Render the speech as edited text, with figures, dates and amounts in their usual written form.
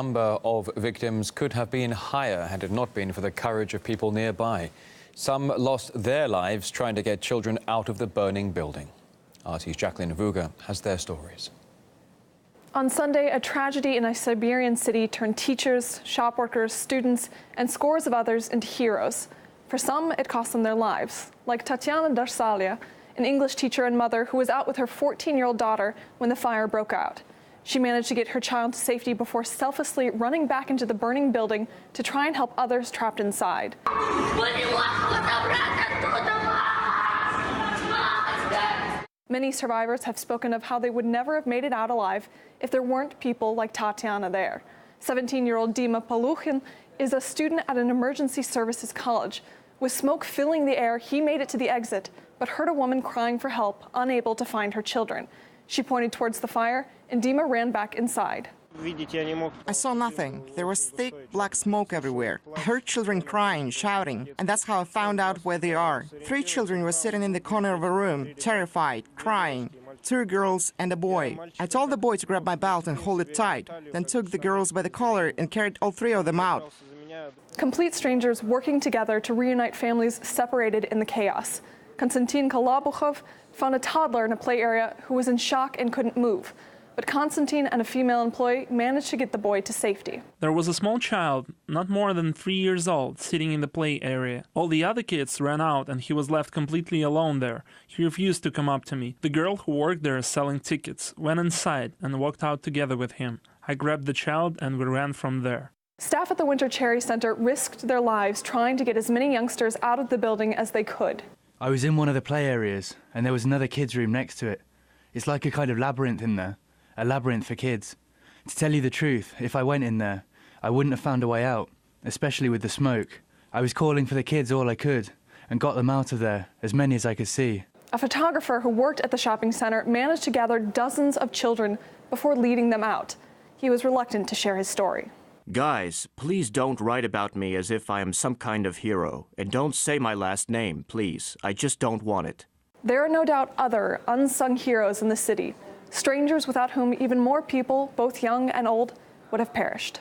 The number of victims could have been higher had it not been for the courage of people nearby. Some lost their lives trying to get children out of the burning building. RT's Jackeline Vouga has their stories. On Sunday, a tragedy in a Siberian city turned teachers, shop workers, students, and scores of others into heroes. For some, it cost them their lives, like Tatiana Darsalia, an English teacher and mother who was out with her 14-year-old daughter when the fire broke out. She managed to get her child to safety before selflessly running back into the burning building to try and help others trapped inside. Many survivors have spoken of how they would never have made it out alive if there weren't people like Tatiana there. 17-year-old Dima Paluchin is a student at an emergency services college. With smoke filling the air, he made it to the exit, but heard a woman crying for help, unable to find her children. She pointed towards the fire, and Dima ran back inside. I saw nothing. There was thick, black smoke everywhere. I heard children crying, shouting, and that's how I found out where they are. 3 children were sitting in the corner of a room, terrified, crying. 2 girls and a boy. I told the boy to grab my belt and hold it tight, then took the girls by the collar and carried all 3 of them out. Complete strangers working together to reunite families separated in the chaos. Konstantin Kolobukhov found a toddler in a play area who was in shock and couldn't move. But Konstantin and a female employee managed to get the boy to safety. There was a small child, not more than 3 years old, sitting in the play area. All the other kids ran out and he was left completely alone there. He refused to come up to me. The girl who worked there selling tickets went inside and walked out together with him. I grabbed the child and we ran from there. Staff at the Winter Cherry Center risked their lives trying to get as many youngsters out of the building as they could. I was in one of the play areas, and there was another kids' room next to it. It's like a kind of labyrinth in there, a labyrinth for kids. To tell you the truth, if I went in there, I wouldn't have found a way out, especially with the smoke. I was calling for the kids all I could, and got them out of there, as many as I could see. A photographer who worked at the shopping center managed to gather dozens of children before leading them out. He was reluctant to share his story. Guys, please don't write about me as if I am some kind of hero. And don't say my last name, please. I just don't want it. There are no doubt other unsung heroes in the city, strangers without whom even more people, both young and old, would have perished.